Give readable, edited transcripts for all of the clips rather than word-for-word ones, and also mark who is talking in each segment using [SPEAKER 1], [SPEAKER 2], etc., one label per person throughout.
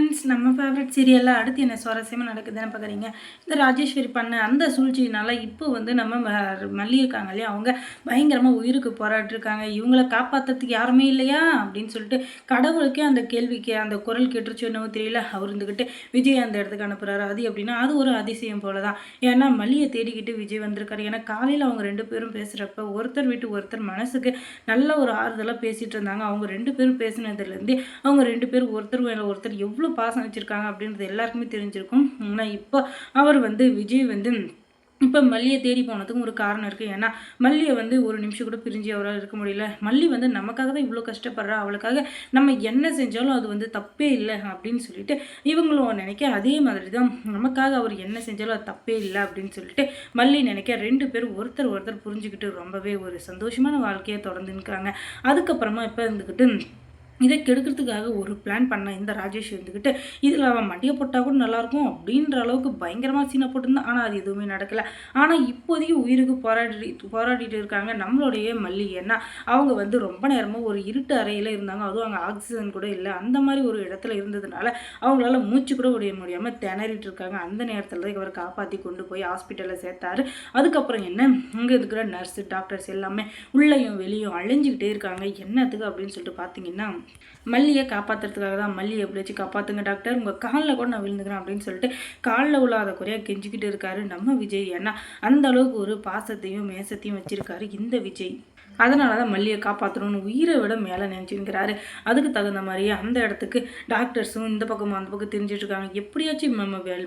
[SPEAKER 1] Friends, நம்ம favourite சீரியலில் அடுத்து என்ன சுவாரஸ்யமாக நடக்குதுன்னு பார்க்குறீங்க. இந்த ராஜேஸ்வரி பண்ண அந்த சூழ்ச்சியினால இப்போ வந்து நம்ம மல்லி இருக்காங்க இல்லையா, அவங்க பயங்கரமாக உயிருக்கு போராடிருக்காங்க. இவங்கள காப்பாற்றுறதுக்கு யாருமே இல்லையா அப்படின்னு சொல்லிட்டு கடவுளுக்கே அந்த கேள்விக்கு அந்த குரல் கேட்டுருச்சு என்னவோ தெரியல. அவர் இருந்துக்கிட்டு விஜய் அந்த இடத்துக்கு அனுப்புகிறாரு. அது எப்படின்னா அது ஒரு அதிசயம் போல தான். ஏன்னா மல்லியை தேடிக்கிட்டு விஜய் வந்திருக்காரு. ஏன்னா காலையில் அவங்க ரெண்டு பேரும் பேசுகிறப்ப ஒருத்தர் விட்டு ஒருத்தர் மனசுக்கு நல்ல ஒரு ஆறுதலாக பேசிகிட்டு இருந்தாங்க. அவங்க ரெண்டு பேரும் பேசினதுலேருந்து அவங்க ரெண்டு பேரும் ஒருத்தர் மேலே ஒருத்தர் எவ்வளோ பாசம் வச்சுருக்காங்க அப்படின்றது எல்லாருக்குமே தெரிஞ்சிருக்கும். ஆனால் இப்போ அவர் வந்து விஜய் வந்து இப்போ மல்லியை தேடி போனதுக்கும் ஒரு காரணம் இருக்குது. ஏன்னா மல்லியை வந்து ஒரு நிமிஷம் கூட பிரிஞ்சு அவரால் இருக்க முடியல. மல்லி வந்து நமக்காக தான் இவ்வளோ கஷ்டப்படுறா, அவளுக்காக நம்ம என்ன செஞ்சாலும் அது வந்து தப்பே இல்லை அப்படின்னு சொல்லிட்டு இவங்களும் நினைக்க, அதே மாதிரி தான் நமக்காக அவர் என்ன செஞ்சாலும் அது தப்பே இல்லை அப்படின்னு சொல்லிட்டு மல்லி நினைக்க, ரெண்டு பேரும் ஒருத்தர் ஒருத்தர் புரிஞ்சுக்கிட்டு ரொம்பவே ஒரு சந்தோஷமான வாழ்க்கையை தொடர்ந்துருக்காங்க. அதுக்கப்புறமா இப்போ இருந்துக்கிட்டு இதை கெடுக்கிறதுக்காக ஒரு பிளான் பண்ண இந்த ராஜேஷ் இருந்துக்கிட்டு இதில் அவன் மண்டியை போட்டால் கூட நல்லாயிருக்கும் அப்படின்ற அளவுக்கு பயங்கரமாக சீனை போட்டிருந்தான். ஆனால் அது எதுவுமே நடக்கலை. ஆனால் இப்போதைக்கு உயிருக்கு போராடிட்டு இருக்காங்க நம்மளுடைய மல்லி. ஏன்னா அவங்க வந்து ரொம்ப நேரமாக ஒரு இருட்டு அறையில் இருந்தாங்க. அதுவும் அங்கே ஆக்சிஜன் கூட இல்லை. அந்த மாதிரி ஒரு இடத்துல இருந்ததுனால அவங்களால மூச்சு கூட விட முடியாமல் திணறிட்டு இருக்காங்க. அந்த நேரத்தில் தான் இவரை காப்பாற்றி கொண்டு போய் ஹாஸ்பிட்டலில் சேர்த்தாரு. அதுக்கப்புறம் என்ன, அங்கே இருக்கிற நர்ஸு டாக்டர்ஸ் எல்லாமே உள்ளேயும் வெளியும் அழிஞ்சிக்கிட்டே இருக்காங்க. என்னத்துக்கு அப்படின்னு சொல்லிட்டு பார்த்தீங்கன்னா, மல்லியை காப்பாற்றுறதுக்காக தான். மல்லியை எப்படியாச்சும் காப்பாற்றுங்க டாக்டர், உங்கள் காலில் கூட நான் விழுந்துக்கிறேன் அப்படின்னு சொல்லிட்டு காலில் உள்ளாத குறையாக கெஞ்சிக்கிட்டு இருக்காரு நம்ம விஜய். ஏன்னா அந்த அளவுக்கு ஒரு பாசத்தையும் மேசத்தையும் வச்சிருக்காரு இந்த விஜய். அதனால தான் மல்லியை காப்பாற்றணும்னு உயிரை விட மேலே நினச்சிருக்கிறாரு. அதுக்கு தகுந்த மாதிரியே அந்த இடத்துக்கு டாக்டர்ஸும் இந்த பக்கமும் அந்த பக்கம் தெரிஞ்சிட்ருக்காங்க. எப்படியாச்சும்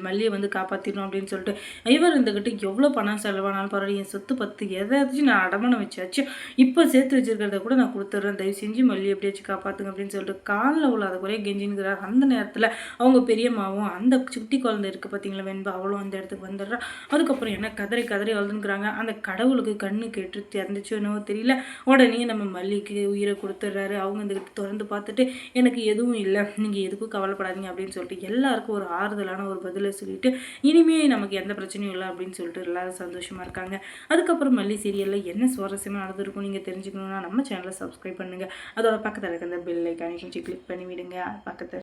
[SPEAKER 1] மல்லியை வந்து காப்பாற்றிடணும் அப்படின்னு சொல்லிட்டு இவர் இருந்துக்கிட்டு எவ்வளோ பணம் செலவானாலும் பரவாயில்ல, என் சொத்து பத்து எதாச்சும் நான் அடமானம் வச்சாச்சு, இப்போ சேர்த்து வச்சிருக்கிறத கூட நான் கொடுத்துட்றேன், தயவு செஞ்சு மல்லி எப்படியாச்சும் காப்பாற்றுங்க அப்படின்னு சொல்லிட்டு காலில் உள்ள அதை குறைய கெஞ்சின்கிறார். அந்த நேரத்தில் அவங்க பெரியம்மாவும் அந்த சுட்டி குழந்தை இருக்குது பார்த்தீங்களா வெண்பா, அவளும் அந்த இடத்துக்கு வந்துடுறா. அதுக்கப்புறம் என்ன கதறி கதறி வளர்ந்துக்கிறாங்க. அந்த கடவுளுக்கு கண்ணு கேட்டு திறந்துச்சோ என்னவோ தெரியல, உடனே நம்ம மல்லிக்கு உயிரை கொடுத்துட்றாரு. அவங்க இந்த திறந்து பார்த்துட்டு எனக்கு எதுவும் இல்லை, நீங்கள் எதுக்கும் கவலைப்படாதீங்க அப்படின்னு சொல்லிட்டு எல்லாருக்கும் ஒரு ஆறுதலான ஒரு பதிலை சொல்லிட்டு இனிமே நமக்கு எந்த பிரச்சனையும் இல்லை அப்படின்னு சொல்லிட்டு எல்லாரும் சந்தோஷமாக இருக்காங்க. அதுக்கப்புறம் மல்லி சீரியலில் என்ன சுவாரஸ்யமாக நடந்திருக்கும் நீங்கள் தெரிஞ்சுக்கணுன்னா நம்ம சேனலை சப்ஸ்கிரைப் பண்ணுங்கள். அதோட பக்கத்தில் இருக்க அந்த பெல் ஐக்கானை கொஞ்சம் கிளிக் பண்ணி விடுங்க. பக்கத்தில்